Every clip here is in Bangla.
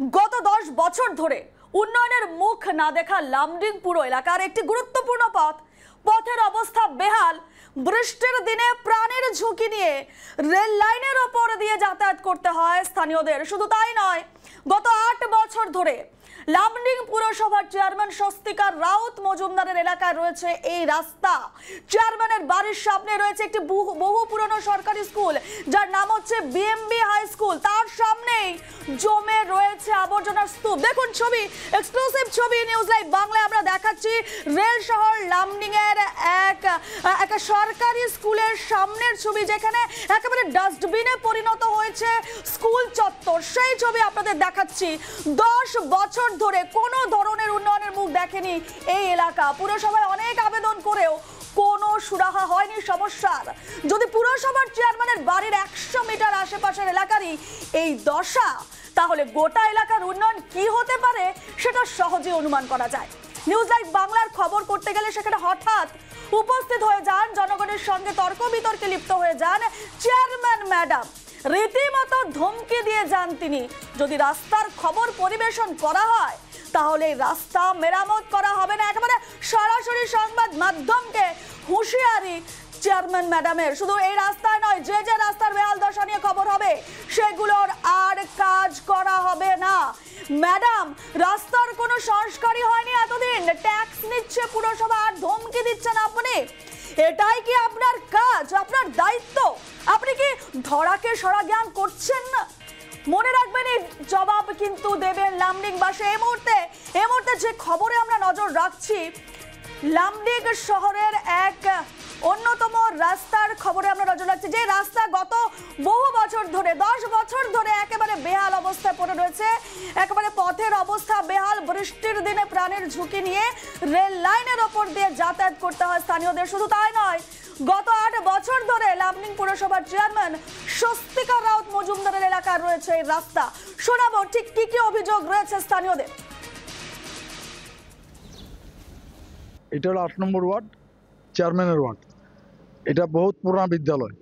গত 10 বছর ধরে উন্নয়নের মুখ না দেখা লামডিং পুরো এলাকার একটি গুরুত্বপূর্ণ পথের অবস্থা বেহাল। বৃষ্টির দিনে প্রাণের ঝুঁকি নিয়ে রেল লাইনের ওপর দিয়ে যাতায়াত করতে হয় স্থানীয়দের। শুধু তাই নয়, গত 8 বছর ধরে লামডিং পুরসভার চেয়ারম্যান স্বস্তিকা রাউত মজুমদারের এলাকায় রয়েছে এই রাস্তা। চেয়ারম্যানের বাড়ির সামনে রয়েছে একটি বহু পুরনো সরকারি স্কুল, যার নাম হচ্ছে বিএমবি হাই স্কুল। তার সামনেই জমে রয়েছে আবর্জনার স্তূপ। দেখুন ছবি, এক্সক্লুসিভ ছবি নিউজ লাইভ বাংলায় আমরা দেখাচ্ছি রেল শহর লামডিং এর এক সরকারি স্কুলের সামনের ছবি, যেখানে একেবারে ডাস্টবিনে পরিণত হয়েছে স্কুল চত্বর। সেই ছবি আপনাদের দেখাচ্ছি। 10 বছর ধরে কোনো ধরনের উন্নয়নের মুখ দেখেনি এই এলাকা। পুরসভায় অনেক আবেদন করেও কোনো সুরাহা হয়নি সমস্যার। যদি পুরসভার চেয়ারম্যানের বাড়ির 100 মিটার আশেপাশের এলাকারই এই দশা, তাহলে গোটা এলাকার উন্নয়ন কি হতে পারে সেটা সহজে অনুমান করা যায়। নিউজ লাইভ বাংলার খবর করতে গেলে সেখানে হঠাৎ উপস্থিত হয়ে যান, জনগণের সঙ্গে তর্ক বিতর্কে লিপ্ত হয়ে যান চেয়ারম্যান ম্যাডাম। রীতিমতো ধমকি দিয়ে যান তিনি, যদি রাস্তার খবর পরিবেশন করা হয় তাহলে রাস্তা মেরামত করা হবে না। একেবারে সরাসরি সংবাদ মাধ্যমকে হুঁশিয়ারি চেয়ারম্যান ম্যাডামের। শুধু এই রাস্তায় নয়, যে যে রাস্তার বেহাল দশা নিয়ে খবর হবে সেগুলোর আর কাজ করা হবে না। ম্যাডাম, রাস্তার কোনো সংস্কারই হয়নি এতদিন, ট্যাক্স নিচ্ছে পুরসভা আর ধমকি দিচ্ছেন আপনি। এটাই কি আপনার কাজ, আপনার দায়িত্ব? আপনি কি ধরাকে সরা জ্ঞান করছেন না? মনে রাখবেন, এই জবাব কিন্তু দেবেন লামডিংবাসী। এই মুহূর্তে যে খবরে আমরা নজর রাখছি, লামডিং শহরের এক অন্যতম রাস্তার খবরে আমরা নজর রাখছি, যে রাস্তা গত বহু বছর ধরে 10 বছর ধরে একেবারে বেহাল অবস্থায় পড়ে রয়েছে। একেবারে পথের অবস্থা বেহাল। বৃষ্টির দিনে প্রাণের ঝুঁকি নিয়ে রেল লাইনের ওপর দিয়ে যাতায়াত করতে হয় স্থানীয়দের। শুধু তাই নয়, গত 8 বছর ধরে লামডিং পুরসভার চেয়ারম্যান স্বস্তিকা রাউত মজুমদারের এলাকায় রয়েছে এই রাস্তা। শোনাবো ঠিক কি কি অভিযোগ রয়েছে স্থানীয়দের। এটা হলো 8 নম্বর ওয়ার্ড, চেয়ারম্যানের ওয়ার্ড। এটা বহুত পুরানা বিদ্যালয়,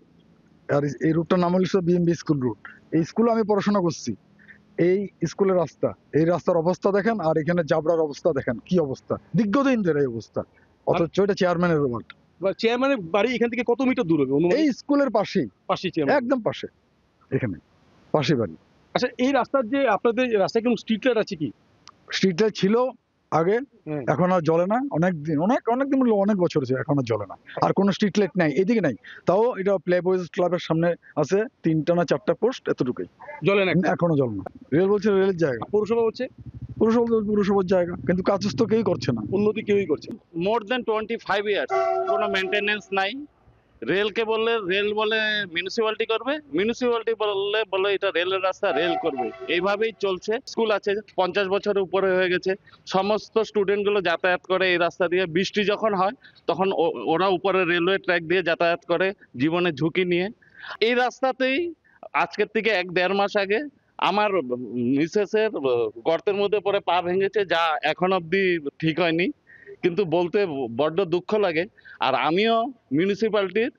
আর এই রুটটার নাম হলো বিএমবি স্কুল রুট। এই স্কুলে আমি পড়াশোনা করছি। এই স্কুলের রাস্তা, এই রাস্তার অবস্থা দেখেন, আর এখানে জাবরার অবস্থা দেখেন কি অবস্থা, দীর্ঘদিন ধরে এই অবস্থা। অথচ এটা চেয়ারম্যানের ওয়ার্ড। চেয়ারম্যানের বাড়ি এখান থেকে কত মিটার দূর হবে? এই স্কুলের পাশেই, একদম পাশে, এখানে পাশে বাড়ি। আচ্ছা, এই রাস্তার যে আপনাদের রাস্তায় কোনো স্ট্রিট লাইট আছে কি? স্ট্রিট লাইট ছিল আগে, এখন আর জ্বলে না। অনেকদিন অনেক বছর হয়েছে, এখন আর জ্বলে না। আর কোনো স্ট্রিট লাইট নাই, এদিকে নাই। তাও এটা প্লে বয়েজ ক্লাবের সামনে আছে 3টা না 4টা পোস্ট, এতটুকুই, জ্বলে না, এখনো জ্বলে না। রেল বলছে রেলের জায়গা, পৌরসভা বলছে পুরসভার জায়গা, কিন্তু কাজ তো কেউই করছে না, উন্নতি কেউই করছে। মোর দেন 25 ইয়ার্স কোনো মেনটেনেন্স নাই। রেলকে বললে রেল বলে মিউনিসিপ্যালিটি করবে, মিউনিসিপ্যালিটি বলে এটা রেলের রাস্তা, রেল করবে। এইভাবেই চলছে। স্কুল আছে 50 বছরের উপরে হয়ে গেছে, সমস্ত স্টুডেন্টগুলো যাতায়াত করে এই রাস্তা দিয়ে। বৃষ্টি যখন হয় তখন ওরা উপরে রেলওয়ে ট্র্যাক দিয়ে যাতায়াত করে জীবনের ঝুঁকি নিয়ে। এই রাস্তাতেই আজকের থেকে 1-1.5 মাস আগে আমার মিসেসের গর্তের মধ্যে পড়ে পা ভেঙেছে, যা এখন অবধি ঠিক হয়নি, কিন্তু বলতে বড্ড দুঃখ লাগে। আর আমিও মিউনিসিপ্যালিটির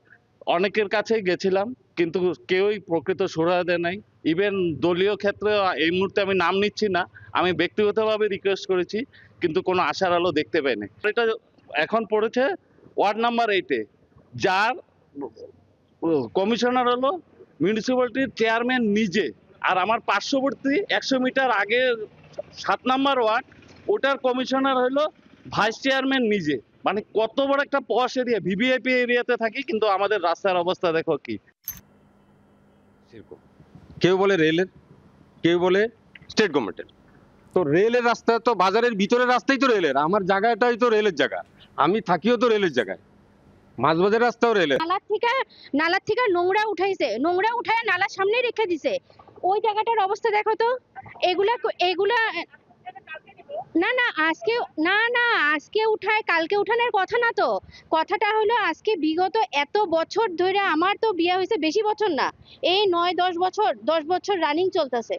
অনেকের কাছেই গেছিলাম, কিন্তু কেউই প্রকৃত সুরাহা দেয় নাই। ইভেন দলীয় ক্ষেত্রে এই মুহূর্তে আমি নাম নিচ্ছি না, আমি ব্যক্তিগতভাবে রিকোয়েস্ট করেছি, কিন্তু কোনো আশার আলো দেখতে পাইনি। এটা এখন পড়েছে ওয়ার্ড নাম্বার 8-এ, যার কমিশনার হলো মিউনিসিপ্যালিটির চেয়ারম্যান নিজে। আর আমার পার্শ্ববর্তী 100 মিটার আগে 7 নম্বর ওয়ার্ড, ওটার কমিশনার হলো ভাইস চেয়ারম্যান নিজে। মানে কত বড় একটা পশ এরিয়া, ভিভিআইপি এরিয়াতে থাকি, কিন্তু আমাদের রাস্তার অবস্থা দেখো কি। কেউ বলে রেলের, কেউ বলে স্টেট গভর্নমেন্টের। তো রেলের রাস্তা তো বাজারের ভিতরের রাস্তাই তো রেলের, আমার জায়গাটাই তো রেলের জায়গা, আমি থাকিও তো রেলের জায়গায়, মাঝবাজার রাস্তাও রেলের। নালার থেকে নোংরা উঠাইছে, নোংরা উঠায় নালার সামনে রেখে দিছে। ওই জায়গাটার অবস্থা দেখো তো। এগুলা আজকে উঠায় কালকে উঠানোর কথা না তো। কথাটা হলো আজকে বিগত এত বছর ধরে, আমার তো বিয়ে হয়েছে বেশি বছর না, এই 9-10 বছর রানিং চলতেছে।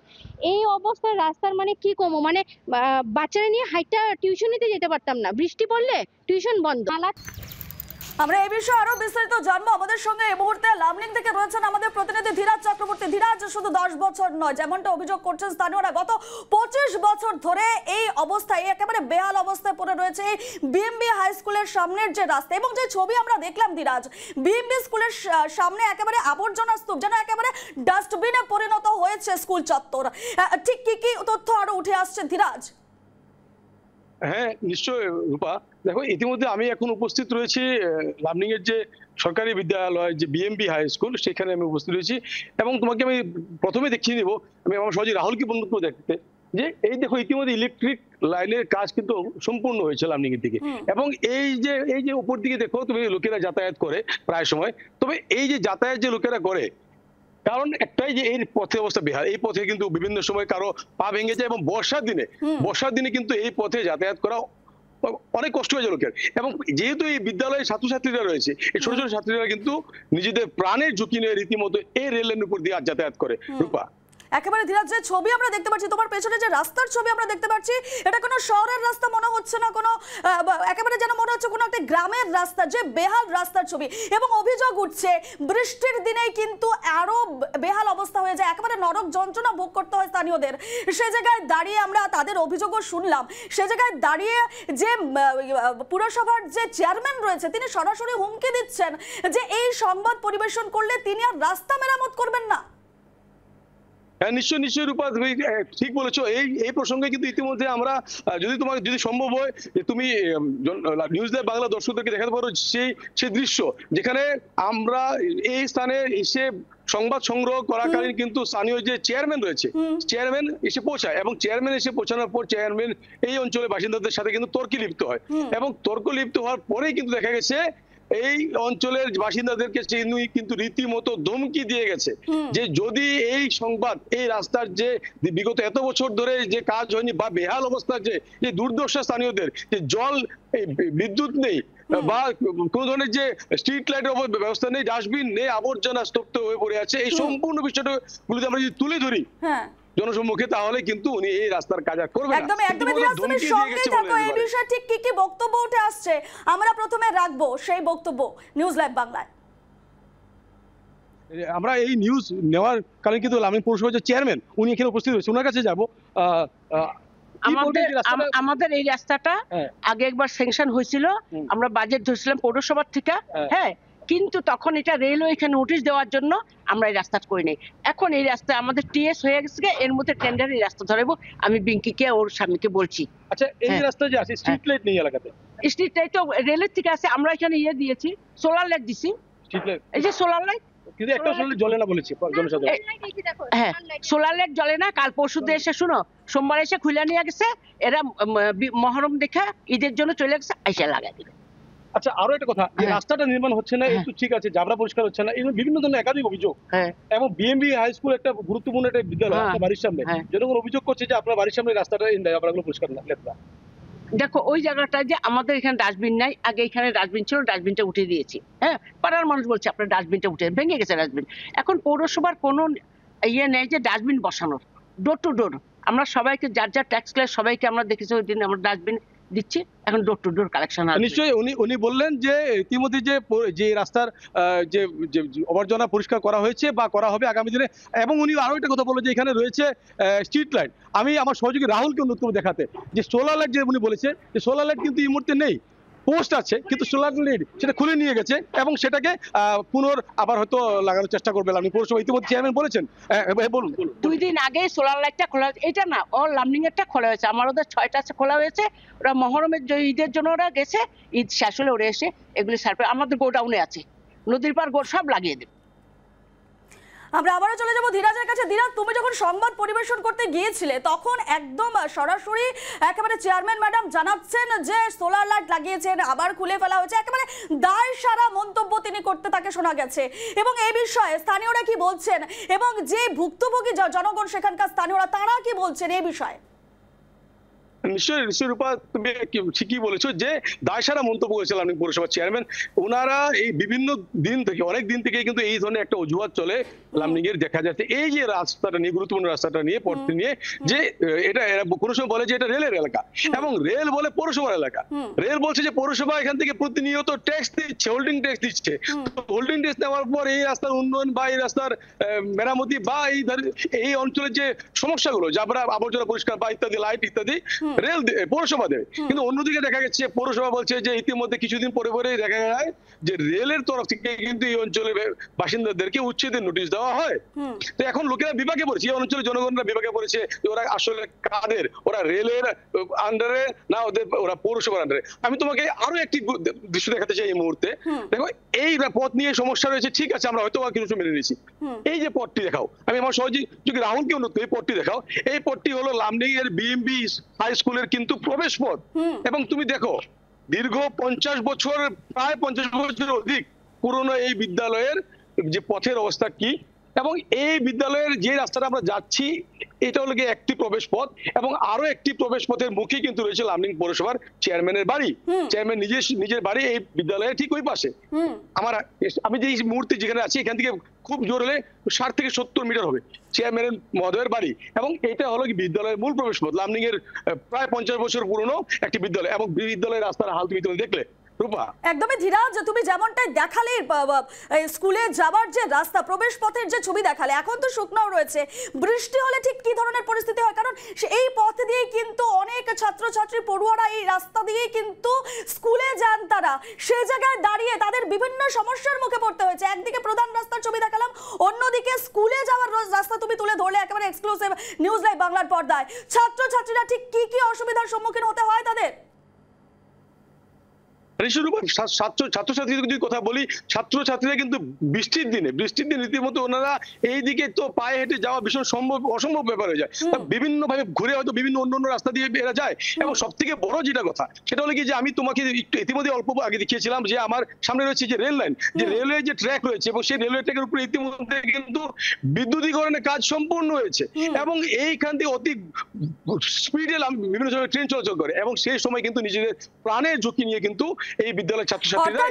এই অবস্থায় রাস্তার মানে কি কমো, মানে বাচ্চারা নিয়ে হাইটা টিউশন নিতে যেতে পারতাম না, বৃষ্টি পড়লে টিউশন বন্ধ। আমরা এই বিষয়ে আরো বিস্তারিত জানবো। আমাদের সঙ্গে এই মুহূর্তে লামডিং থেকে রয়েছেন আমাদের প্রতিনিধি ধীরাজ চক্রবর্তী। ধীরাজ, শুধু 10 বছর নয়, যেমনটা অভিযোগ করছেন স্থানীয়রা, গত 25 বছর ধরে এই অবস্থায় একেবারে বেহাল অবস্থায় পড়ে রয়েছে এই বিএমবি হাই স্কুলের সামনের যে রাস্তা, এবং যে ছবি আমরা দেখলাম ধীরাজ, বিএমবি স্কুলের সামনে একেবারে আবর্জনা স্তূপ, যেন একেবারে ডাস্টবিনে পরিণত হয়েছে স্কুল চত্বর। ঠিক কি কি তথ্য আরো উঠে আসছে ধীরাজ? হ্যাঁ নিশ্চয়ই রূপা, দেখো ইতিমধ্যে আমি এখন উপস্থিত রয়েছি লামডিং এর যে সরকারি বিদ্যালয় যে বিএমবি হাই স্কুল, সেখানে আমি উপস্থিত রয়েছি। এবং তোমাকে আমি প্রথমে দেখিয়ে নিব, আমি আমার সহজে রাহুলকে বন্ধু করে দেখতে, যে এই দেখো ইতিমধ্যে ইলেকট্রিক লাইনের কাজ কিন্তু সম্পূর্ণ হয়েছে লামডিং এর দিকে। এবং এই যে উপর দিকে দেখো তুমি লোকেরা যাতায়াত করে প্রায় সময়, তবে এই যে যাতায়াত যে লোকেরা করে, কারণ একটাই যে এই পথের অবস্থা বেহাল। এই পথে কিন্তু বিভিন্ন সময় কারো পা ভেঙে যায়, এবং বর্ষার দিনে কিন্তু এই পথে যাতায়াত করা অনেক কষ্ট হয়ে যায় লোকের। এবং যেহেতু এই বিদ্যালয়ের ছাত্রছাত্রীরা রয়েছে, এই ছোট ছোট ছাত্রীরা কিন্তু নিজেদের প্রাণের ঝুঁকি নিয়ে রীতিমতো এই রেল লাইনের উপর দিয়ে যাতায়াত করে রূপা। একেবারে ধীরাজ, যে ছবি আমরা দেখতে পাচ্ছি, তোমার পেছনে যে রাস্তার ছবি আমরা দেখতে পাচ্ছি, এটা কোনো শহরের রাস্তা মনে হচ্ছে না, কোনো একেবারে যেন মনে হচ্ছে কোনো একটা গ্রামের রাস্তা, যে বেহাল রাস্তার ছবি। এবং অভিযোগ উঠছে বৃষ্টির দিনেই কিন্তু আরো বেহাল অবস্থা হয়ে যায়, একেবারে নরক যন্ত্রণা ভোগ করতে হয় স্থানীয়দের। সে জায়গায় দাঁড়িয়ে আমরা তাদের অভিযোগও শুনলাম। সে জায়গায় দাঁড়িয়ে যে পুরসভার যে চেয়ারম্যান রয়েছে, তিনি সরাসরি হুমকি দিচ্ছেন যে এই সংবাদ পরিবেশন করলে তিনি আর রাস্তা মেরামত করবেন না। হ্যাঁ নিশ্চয়ই রূপা, তুমি ঠিক বলেছো। এই প্রসঙ্গে কিন্তু ইতিমধ্যে আমরা যদি সম্ভব হয় তুমি নিউজ লাইভ বাংলা দর্শকদেরকে দেখাতে পারো সেই দৃশ্য, যেখানে আমরা এই স্থানে এসে সংবাদ সংগ্রহ করাকালীন কিন্তু স্থানীয় যে চেয়ারম্যান রয়েছে, চেয়ারম্যান এসে পৌঁছায়, এবং চেয়ারম্যান এসে পৌঁছানোর পর চেয়ারম্যান এই অঞ্চলের বাসিন্দাদের সাথে কিন্তু তর্কে লিপ্ত হয়। এবং তর্ক লিপ্ত হওয়ার পরেই কিন্তু দেখা গেছে এই অঞ্চলের বাসিন্দাদেরকে কিন্তু রীতিমতো ধমকি দিয়ে গেছে যে যদি এই সংবাদ, এই রাস্তার যে বিগত এত বছর ধরে যে কাজ হয়নি বা বেহাল অবস্থার যে দুর্দশা স্থানীয়দের, যে জল, বিদ্যুৎ নেই বা কোন ধরনের যে স্ট্রিট লাইটের ব্যবস্থা নেই, ডাস্টবিন নেই, আবর্জনা স্তব্ধ হয়ে পড়ে আছে, এই সম্পূর্ণ বিষয়টা গুলিতে আমরা যদি তুলে ধরি জনসম্মুখে, তাহলে কিন্তু উনি এই রাস্তার কাজ করবেন না। একদমই ধীরাজ, তুমি সঙ্গেই থাকো। এই বিষয়ে ঠিক কি বক্তব্য উঠে আসছে আমরা প্রথমে রাখবো সেই বক্তব্য নিউজ লাইভ বাংলায়। আমরা এই নিউজ নেওয়ার কারণে কিন্তু লামডিং পৌরসভার যে চেয়ারম্যান, উনি এখানে উপস্থিত হয়েছে, ওনার কাছে যাবো। আমাদের এই রাস্তাটা আগে একবার স্যাংশন হয়েছিল, আমরা বাজেট ধরছিলাম পৌরসভার থেকে, হ্যাঁ, কিন্তু তখন এটা রেলওয়ে এখানে নোটিশ দেওয়ার জন্য আমরা এই রাস্তা করিনি। এখন এই রাস্তা আমাদের টিএস হয়ে গেছে, এর মধ্যে টেন্ডার এই রাস্তা ধরাবো। আমি বিঙ্কিকে ওর স্বামীকে বলছি। আচ্ছা, এই রাস্তা যে আছে স্ট্রিট লাইট নেই এলাকাতে? স্ট্রিট লাইট তো রেলের থেকে আছে, আমরা এখানে দিয়েছি, সোলার লাইট দিছি। স্ট্রিট লাইট, এই যে সোলার লাইট, কিন্তু একটা সোলার জ্বলে না বলেছি জনসাধারণ। হ্যাঁ, সোলার লাইট জ্বলে না। কাল পরশু দিয়ে এসে শুনো, সোমবার এসে খুলে নিয়ে গেছে, এরা মহরম দেখা ঈদের জন্য চলে গেছে, এসে লাগাই দিবে। আচ্ছা, আরো একটা কথা, এই রাস্তাটা নির্মাণ হচ্ছে না, একটু ঠিক আছে, জাবরা পরিষ্কার হচ্ছে না, এই বিভিন্ন ধরনের একাধিক অভিযোগ। এবং বিএমবি হাই স্কুল একটা গুরুত্বপূর্ণ একটা বিদ্যালয়, আপনার বাড়ির সামনে, জনগণ অভিযোগ করছে যে আপনার বাড়ির সামনে রাস্তাটা জাবরাগুলো পরিষ্কার না। দেখো ওই জায়গাটা যে আমাদের এখানে ডাস্টবিন নাই, আগে এখানে ডাস্টবিন ছিল, ডাস্টবিনটা উঠে দিয়েছি। হ্যাঁ, পাড়ার মানুষ বলছে আপনার ডাস্টবিনটা উঠে ভেঙে গেছে ডাস্টবিন। এখন পৌরসভার কোনো নেই যে ডাস্টবিন বসানোর, ডোর টু ডোর আমরা সবাইকে যার যার ট্যাক্স ক্লাস সবাইকে আমরা দেখেছি ওই দিন আমরা ডাস্টবিন দিচ্ছি, এখন ডোর টু ডোর কালেকশন। নিশ্চয়ই উনি বললেন যে ইতিমধ্যে যে রাস্তার যে আবর্জনা পরিষ্কার করা হয়েছে বা করা হবে আগামী দিনে। এবং উনি আরো একটা কথা বললেন যে এখানে রয়েছে স্ট্রিট লাইট। আমি আমার সহযোগী রাহুলকে অনুরোধ করবো দেখাতে যে সোলার লাইট, যে উনি বলেছে যে সোলার লাইট কিন্তু এই মুহূর্তে নেই, পোস্ট আছে কিন্তু সোলার লাইট সেটা খুলে নিয়ে গেছে, এবং সেটাকে আবার হয়তো লাগানোর চেষ্টা করবে। আপনি পৌরসভা ইতিমধ্যে চেয়ারম্যান বলেছেন, বলুন। 2 দিন আগে সোলার লাইটটা খোলা, এটা না ও লামডিং এরটা খোলা হয়েছে, আমার ওদের 6টা খোলা হয়েছে। ওরা মহরমের ঈদের জন্য ওরা গেছে, ঈদ শেষ হলে ওরা এসে এগুলি সার্ভে আমাদের গোডাউনে আছে, নদীর পার গোড সব লাগিয়ে দেবে। আমরা আবারও চলে যাব ধীরাজের কাছে। ধীরাজ, তুমি যখন সংবাদ পরিবেশন করতে গিয়েছিলে তখন একদম সরাসরি একেবারে চেয়ারম্যান ম্যাডাম জানাচ্ছেন যে সোলার লাইট লাগিয়েছেন, আবার খুলে ফেলা হয়েছে, একেবারে দায় সারা মন্তব্য তিনি করতে তাকে শোনা গেছে। এবং এই বিষয়ে স্থানীয়রা কি বলছেন, এবং যে ভুক্তভোগী জনগণ সেখানকার স্থানীয়রা তারা কি বলছেন এই বিষয়ে? নিশ্চয়ই রূপা, তুমি ঠিকই বলেছো যে দায়সারা মন্তব্য করেছিলেন পৌরসভার চেয়ারম্যান। ওনারা এই বিভিন্ন দিন থেকে, অনেক দিন থেকে কিন্তু এই ধরনের একটা অজুহাত চলে লামডিং এর দেখা যাচ্ছে এই যে রাস্তাটা নিয়ে, গুরুত্বপূর্ণ রাস্তাটা নিয়ে, পথটি নিয়ে, যে এটা কোনো সময় বলে যে এটা রেলের এলাকা এবং রেল বলে পৌরসভার এলাকা। রেল বলছে যে পৌরসভা এখান থেকে প্রতিনিয়ত ট্যাক্স দিচ্ছে, হোল্ডিং ট্যাক্স দিচ্ছে। হোল্ডিং ট্যাক্স দেওয়ার পর এই রাস্তার উন্নয়ন বা এই রাস্তার মেরামতি বা এই অঞ্চলের যে সমস্যাগুলো, যারা আবর্জনা পরিষ্কার বা ইত্যাদি, লাইট ইত্যাদি, রেল পৌরসভা দেবে। কিন্তু অন্যদিকে দেখা গেছে পৌরসভা বলছে যে ইতিমধ্যে কিছুদিন পরে পরে দেখা যায় যে রেলের তরফ থেকে কিন্তু এই অঞ্চলের বাসিন্দাদেরকে উচ্ছেদের নোটিশ দেওয়া হয়। তো এখন লোকেরা বিপাকে পড়েছে, এই অঞ্চলের জনগণরা বিপাকে পড়েছে যে ওরা আসলে কাদের, ওরা রেলের আন্ডারে না ওরা পৌরসভার আন্ডারে। আমি তোমাকে আরো একটি দৃশ্য দেখাতে চাই এই মুহূর্তে। দেখো এই পথ নিয়ে সমস্যা রয়েছে, ঠিক আছে, আমরা হয়তো কিছু মেনে নিয়েছি। এই যে পথটি দেখাও, আমি আমার সহযোগী রাহুলকে অনুরোধ করি, পথটি দেখাও। এই পথটি হলো লামডিং এর বিএমবি হাই স্কুলের কিন্তু প্রবেশ পথ। এবং তুমি দেখো দীর্ঘ 50 বছর, প্রায় 50 বছরের অধিক পুরনো এই বিদ্যালয়ের যে পথের অবস্থা কি, এবং এই বিদ্যালয়ের যে রাস্তাটা আমরা যাচ্ছি এটা হলো গিয়ে একটি প্রবেশ পথ, এবং আরো একটি প্রবেশ পথের মুখে কিন্তু রয়েছে লামডিং পৌরসভার চেয়ারম্যানের বাড়ি। চেয়ারম্যান নিজের বাড়ি এই বিদ্যালয়ের ঠিক ওই পাশে। আমি যে মুহূর্তে যেখানে আছি এখান থেকে খুব জোর হলে 60 থেকে 70 মিটার হবে চেয়ারম্যানের মহোদয়ের বাড়ি, এবং এটা হলো কি বিদ্যালয়ের মূল প্রবেশ পথ। লামডিং এর প্রায় 50 বছর পুরনো একটি বিদ্যালয়, এবং বিদ্যালয়ের রাস্তার হাল তুমি দেখলে রূপা। একদমই ধীরাজ, তুমি যেমনটাই দেখালে স্কুলে যাওয়ার যে রাস্তা, প্রবেশ পথের যে ছবি দেখালে, এখন তো শুকনাও রয়েছে, বৃষ্টি হলে ঠিক কি ধরনের পরিস্থিতি হয়? কারণ এই পথ দিয়ে কিন্তু অনেক ছাত্রছাত্রী পড়ুয়ারা এই রাস্তা দিয়ে কিন্তু স্কুলে যান, তারা সেই জায়গায় দাঁড়িয়ে তাদের বিভিন্ন সমস্যার মুখে পড়তে হয়েছে। একদিকে প্রধান রাস্তার ছবি দেখালাম, অন্যদিকে স্কুলে যাওয়ার রাস্তা তুমি তুলে ধরলে একেবারে এক্সক্লুসিভ নিউজ লাইভ বাংলার পর্দায়। ছাত্রছাত্রীরা ঠিক কি কি অসুবিধার সম্মুখীন হতে হয় তাদের? ছাত্রছাত্রীদের যদি কথা বলি, ছাত্রছাত্রীরা কিন্তু বৃষ্টির দিন রীতিমতো ওনারা এই দিকে তো পায়ে হেঁটে যাওয়া ভীষণ অসম্ভব ব্যাপার হয়ে যায়। বিভিন্ন ভাবে ঘুরে হয়তো বিভিন্ন অন্য রাস্তা দিয়ে এরা যায়। এবং সব থেকে বড় যেটা কথা সেটা হলো কি, যে আমি তোমাকে ইতিমধ্যে অল্প আগে দেখিয়েছিলাম যে আমার সামনে রয়েছে যে রেল লাইন, যে রেলওয়ে যে ট্র্যাক রয়েছে, এবং সেই রেলওয়ে ট্র্যাকের উপরে ইতিমধ্যে কিন্তু বিদ্যুতীকরণের কাজ সম্পূর্ণ হয়েছে, এবং এইখান থেকে অতি স্পিডে বিভিন্ন সময় ট্রেন চলাচল করে, এবং সেই সময় কিন্তু নিজেদের প্রাণের ঝুঁকি নিয়ে কিন্তু এই বিদ্যালয়ের ছাত্রছাত্রীরা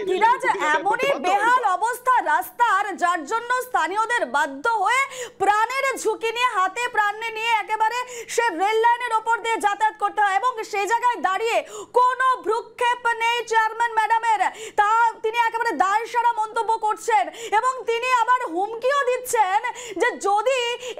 এমনই বেহাল অবস্থা রাস্তার, যার জন্য স্থানীয়দের বাধ্য হয়ে প্রাণের ঝুঁকি নিয়ে, হাতে প্রাণ নিয়ে একেবারে সে রেল লাইনের ওপর দিয়ে যাতায়াত করতে হয়। এবং সেই জায়গায় দাঁড়িয়ে কোনো ভ্রুক্ষেপ নেই চেয়ারম্যান ম্যাডামের, তা তিনি একেবারে দায়সারা মন্তব্য করছেন, এবং তিনি আবার হুমকিও দিচ্ছেন যে যদি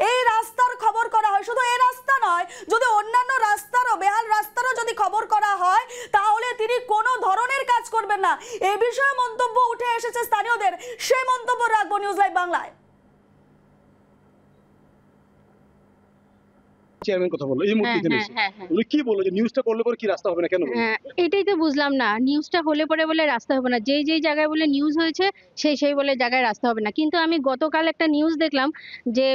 এই রাস্তার খবর করা হয়, শুধু এই রাস্তা নয়, যদি অন্যান্য রাস্তারও, বেহাল রাস্তারও যদি খবর করা হয়, তাহলে তিনি কোনো ধরনের কাজ করবেন না। এই বিষয়ে মন্তব্য উঠে এসেছে স্থানীয়দের, সেই মন্তব্য রাখবো নিউজ লাইভ বাংলায়। চেয়ারম্যান কথা বললো এই মুহূর্তে উনি কি বললো যে নিউজটা করলে পরে কি রাস্তা হবে না, কেন? এটাই তো বুঝলাম না, নিউজটা হলে পরে বলে রাস্তা হবে না, যেই জায়গায় বলে নিউজ হয়েছে সেই বলে জায়গায় রাস্তা হবে না। কিন্তু আমি গতকাল একটা নিউজ দেখলাম যে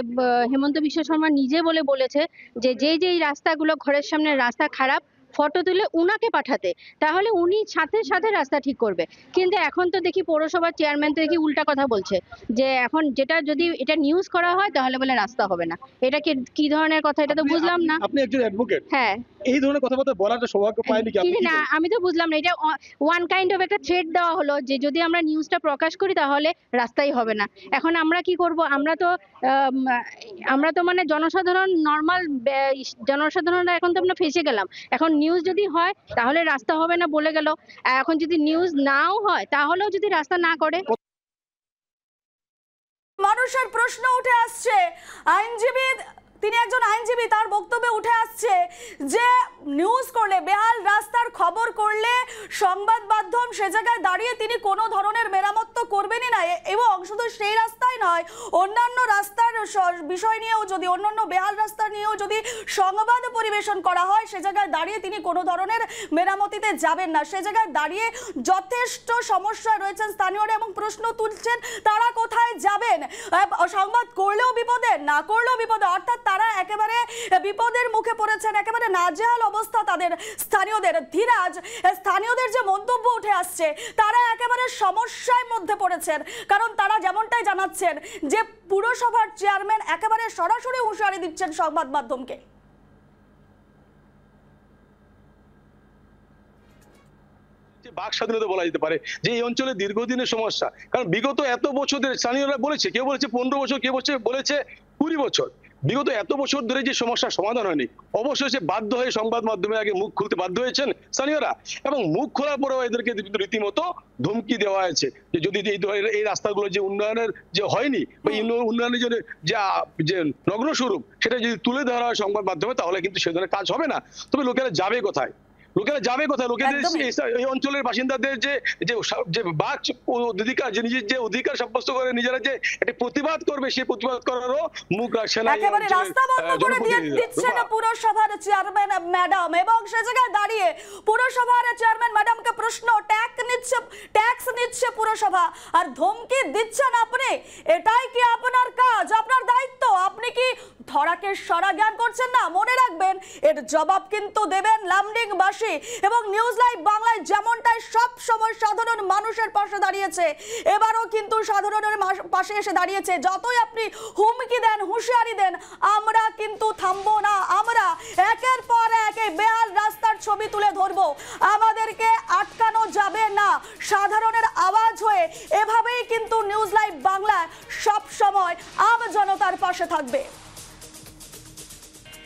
হেমন্ত বিশ্ব শর্মা নিজে বলেছে যে যেই রাস্তাগুলো ঘরের সামনে রাস্তা খারাপ, ফটো তুলে উনাকে পাঠাতে, তাহলে উনি সাথে সাথে রাস্তা ঠিক করবে। কিন্তু এখন তো দেখি পৌরসভার চেয়ারম্যান তো দেখি উল্টা কথা বলছে, যে এখন যেটা যদি এটা নিউজ করা হয় তাহলে বলে রাস্তা হবে না। এটা কি ধরনের কথা, এটা তো বুঝলাম না। আপনি একজন অ্যাডভোকেট, হ্যাঁ, এই ধরনের কথাবার্তা বলাটা সৌভাগ্য পায়নি কি আপনি? না, আমি তো বুঝলাম না, এটা ওয়ান কাইন্ড অফ একটা থ্রেট দেওয়া হলো যে যদি আমরা নিউজটা প্রকাশ করি তাহলে রাস্তাই হবে না। এখন আমরা কি করব? আমরা তো মানে জনসাধারণ, নর্মাল জনসাধারণরা এখন তো আমরা ফেসে গেলাম। এখন নিউজ যদি হয় তাহলে রাস্তা হবে না বলে গেল, এখন যদি নিউজ নাও হয় তাহলেও যদি রাস্তা না করে। মানুষের প্রশ্ন উঠে আসছে, আইনজীবী, তিনি একজন আইনজীবী, তার বক্তব্যে উঠে আসছে যে নিউজ করলে, বেহাল রাস্তার খবর করলে সংবাদ মাধ্যম সে জায়গায় দাঁড়িয়ে তিনি কোনো ধরনের মেরামত তো করবেনই না, এবং শুধু সেই রাস্তায় নয়, অন্যান্য রাস্তার বিষয় নিয়েও যদি, অন্যান্য বেহাল রাস্তা নিয়েও যদি সংবাদ পরিবেশন করা হয়, সে জায়গায় দাঁড়িয়ে তিনি কোনো ধরনের মেরামতিতে যাবেন না। সে জায়গায় দাঁড়িয়ে যথেষ্ট সমস্যা রয়েছেন স্থানীয়রা, এবং প্রশ্ন তুলছেন তারা কোথায় যাবেন, সংবাদ করলেও বিপদে, না করলেও বিপদে, অর্থাৎ তারা একেবারে বিপদের মুখে পড়েছেন, একেবারে নাজেহাল অবস্থা তাদের স্থানীয়দের। ধীরাজ, স্থানীয়দের যে মন্তব্য উঠে আসছে, তারা একেবারে সমস্যার মধ্যে পড়েছেন, কারণ তারা যেমনটাই জানাচ্ছেন যে পুরসভার চেয়ারম্যান একেবারে সরাসরি হুঁশিয়ারি দিচ্ছেন সংবাদ মাধ্যমকে। বাক স্বাধীনতা বলা যেতে পারে, যে এই অঞ্চলে দীর্ঘদিনের সমস্যা। কারণ বিগত এত বছর ধরে স্থানীয়রা বলেছে, কেউ বলেছে 15 বছর, কেউ বলেছে 20 বছর, বিগত এত বছর ধরে যে সমস্যার সমাধান হয়নি, অবশেষে বাধ্য হয়ে সংবাদ মাধ্যমে আগে মুখ খুলতে বাধ্য হয়েছেন স্থানীয়রা, এবং মুখ খোলার পরেও এদেরকে রীতিমতো ধমকি দেওয়া হয়েছে যে যদি এই রাস্তাগুলো যে উন্নয়নের যে হয়নি বা উন্নয়নের জন্য যে নগ্ন স্বরূপ সেটা যদি তুলে ধরা হয় সংবাদ মাধ্যমে, তাহলে কিন্তু সে ধরনের কাজ হবে না। তবে লোকেরা যাবে কোথায়? লোকেদের এই অঞ্চলের বাসিন্দাদের যে বাক অধিকার, যে নিজের যে অধিকার সাব্যস্ত করে নিজেরা যে একটা প্রতিবাদ করবে, সেই প্রতিবাদ করারও মুখ রাখছে না। একেবারে রাস্তা বন্ধ করে দিচ্ছেন পুরসভার চেয়ারম্যান ম্যাডাম, এবং সে জায়গায় দাঁড়িয়ে পুরসভার চেয়ারম্যান ম্যাডামকে প্রশ্ন, ট্যাক্স নিচ্ছে পুরসভা আর ধমকি দিচ্ছেন আপনি, এটাই কি আপনার কাজ, আপনার দায়িত্ব? আপনি কি ধরাকে সরা জ্ঞান করছেন না? মনে রাখবেন, এর জবাব কিন্তু দেবেন লামডিং বাসী। এবং নিউজ লাইভ বাংলায় যেমনটাই সব সময় সাধারণ মানুষের পাশে দাঁড়িয়েছে, এবারও কিন্তু সাধারণের পাশে এসে দাঁড়িয়েছে। যতই আপনি হুমকি দেন, হুঁশিয়ারি দেন, আমরা কিন্তু থামবো না। আমরা একের পর এক এই বেহাল রাস্তার ছবি তুলে ধরবো, আমাদেরকে আটকানো যাবে না। সাধারণের আওয়াজ হয়ে এভাবেই কিন্তু নিউজ লাইভ বাংলা সব সময় আম জনতার পাশে থাকবে।